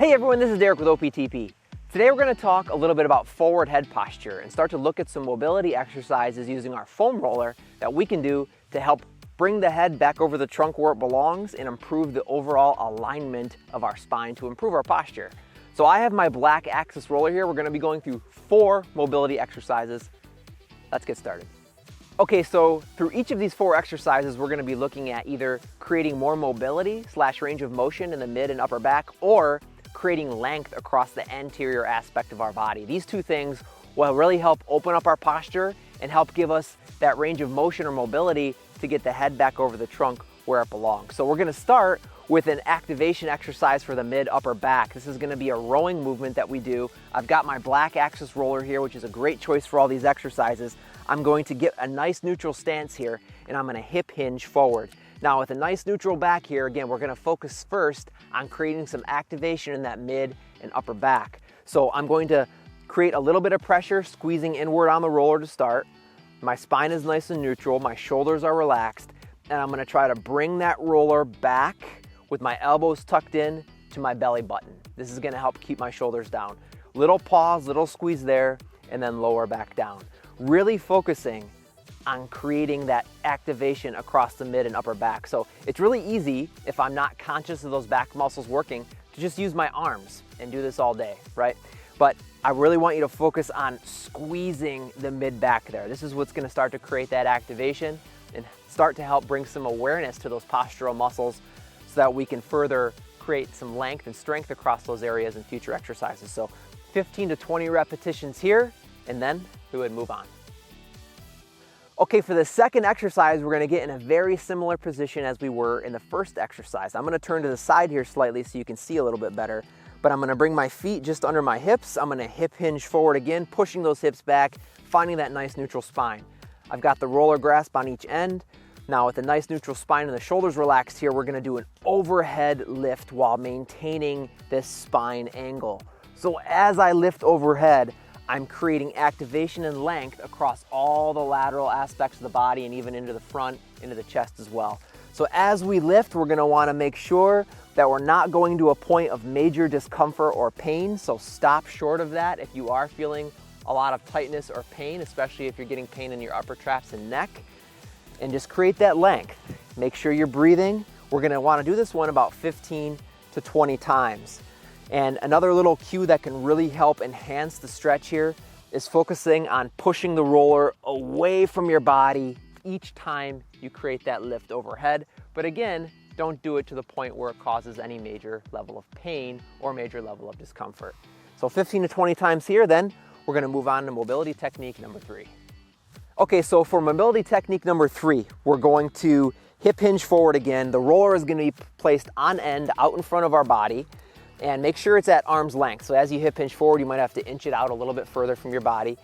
Hey everyone, this is Derek with OPTP. Today we're going to talk a little bit about forward head posture and start to look at some mobility exercises using our foam roller that we can do to help bring the head back over the trunk where it belongs and improve the overall alignment of our spine to improve our posture. So I have my black axis roller here. We're going to be going through 4 mobility exercises. Let's get started. Okay, so through each of these 4 exercises, we're going to be looking at either creating more mobility / range of motion in the mid and upper back, or creating length across the anterior aspect of our body. These 2 things will really help open up our posture and help give us that range of motion or mobility to get the head back over the trunk where it belongs. So we're going to start with an activation exercise for the mid upper back. This is going to be a rowing movement that we do. I've got my black axis roller here, which is a great choice for all these exercises. I'm going to get a nice neutral stance here, and I'm going to hip hinge forward. Now with a nice neutral back here, again, we're going to focus first on creating some activation in that mid and upper back. So I'm going to create a little bit of pressure, squeezing inward on the roller to start. My spine is nice and neutral, my shoulders are relaxed, and I'm going to try to bring that roller back with my elbows tucked in to my belly button. This is going to help keep my shoulders down. Little pause, little squeeze there, and then lower back down. Really focusing on creating that activation across the mid and upper back. So it's really easy, if I'm not conscious of those back muscles working, to just use my arms and do this all day, right? But I really want you to focus on squeezing the mid back there. This is what's going to start to create that activation and start to help bring some awareness to those postural muscles so that we can further create some length and strength across those areas in future exercises. So 15 to 20 repetitions here, and then we would move on. Okay, for the second exercise, we're going to get in a very similar position as we were in the first exercise. I'm going to turn to the side here slightly so you can see a little bit better, but I'm going to bring my feet just under my hips. I'm going to hip hinge forward again, pushing those hips back, finding that nice neutral spine. I've got the roller grasp on each end. Now with a nice neutral spine and the shoulders relaxed here, we're going to do an overhead lift while maintaining this spine angle. So as I lift overhead, I'm creating activation and length across all the lateral aspects of the body and even into the front, into the chest as well. So as we lift, we're going to want to make sure that we're not going to a point of major discomfort or pain. So stop short of that if you are feeling a lot of tightness or pain, especially if you're getting pain in your upper traps and neck, and just create that length. Make sure you're breathing. We're going to want to do this one about 15 to 20 times. And another little cue that can really help enhance the stretch here is focusing on pushing the roller away from your body each time you create that lift overhead. But again, don't do it to the point where it causes any major level of pain or major level of discomfort. So 15 to 20 times here, then we're going to move on to mobility technique number 3. Okay, so for mobility technique number 3, we're going to hip hinge forward again. The roller is going to be placed on end out in front of our body. And make sure it's at arm's length. So as you hip hinge forward, you might have to inch it out a little bit further from your body.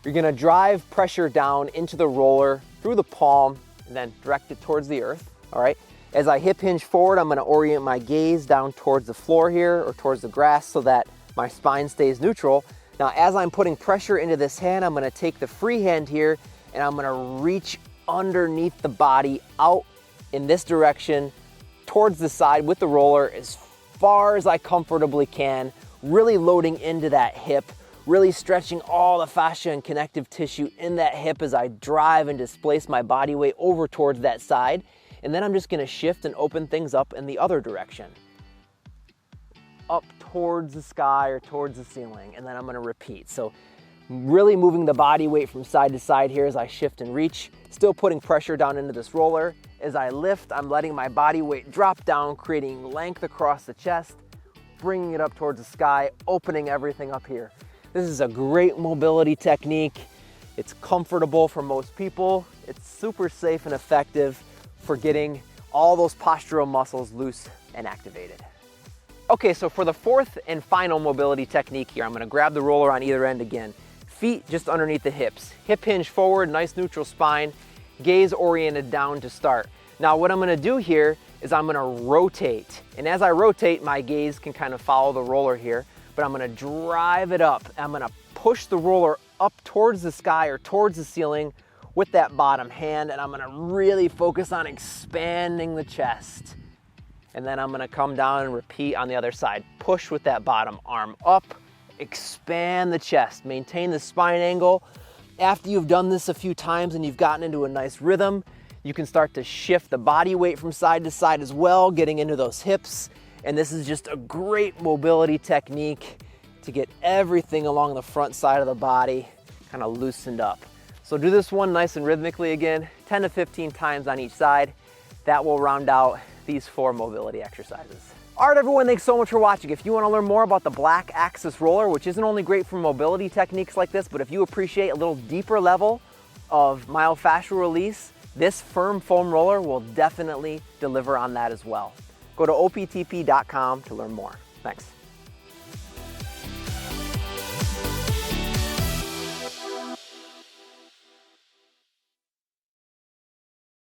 You're gonna drive pressure down into the roller through the palm and then direct it towards the earth, all right? As I hip hinge forward, I'm gonna orient my gaze down towards the floor here or towards the grass so that my spine stays neutral. Now, as I'm putting pressure into this hand, I'm gonna take the free hand here and I'm gonna reach underneath the body out in this direction towards the side with the roller as far as I comfortably can, really loading into that hip, really stretching all the fascia and connective tissue in that hip as I drive and displace my body weight over towards that side. And then I'm just gonna shift and open things up in the other direction, up towards the sky or towards the ceiling, and then I'm gonna repeat. So really moving the body weight from side to side here as I shift and reach, still putting pressure down into this roller. As I lift, I'm letting my body weight drop down, creating length across the chest, bringing it up towards the sky, opening everything up here. This is a great mobility technique. It's comfortable for most people. It's super safe and effective for getting all those postural muscles loose and activated. Okay, so for the 4th and final mobility technique here, I'm gonna grab the roller on either end again. Feet just underneath the hips. Hip hinge forward, nice neutral spine. Gaze oriented down to start. Now what I'm going to do here is I'm going to rotate, and as I rotate, my gaze can kind of follow the roller here, but I'm going to drive it up. I'm going to push the roller up towards the sky or towards the ceiling with that bottom hand, and I'm going to really focus on expanding the chest. And then I'm gonna come down and repeat on the other side. Push with that bottom arm up, expand the chest, maintain the spine angle. After you've done this a few times and you've gotten into a nice rhythm, you can start to shift the body weight from side to side as well, getting into those hips. And this is just a great mobility technique to get everything along the front side of the body kind of loosened up. So do this one nice and rhythmically again, 10 to 15 times on each side. That will round out these 4 mobility exercises. All right, everyone, thanks so much for watching. If you want to learn more about the black axis roller, which isn't only great for mobility techniques like this, but if you appreciate a little deeper level of myofascial release, this firm foam roller will definitely deliver on that as well. Go to optp.com to learn more. Thanks.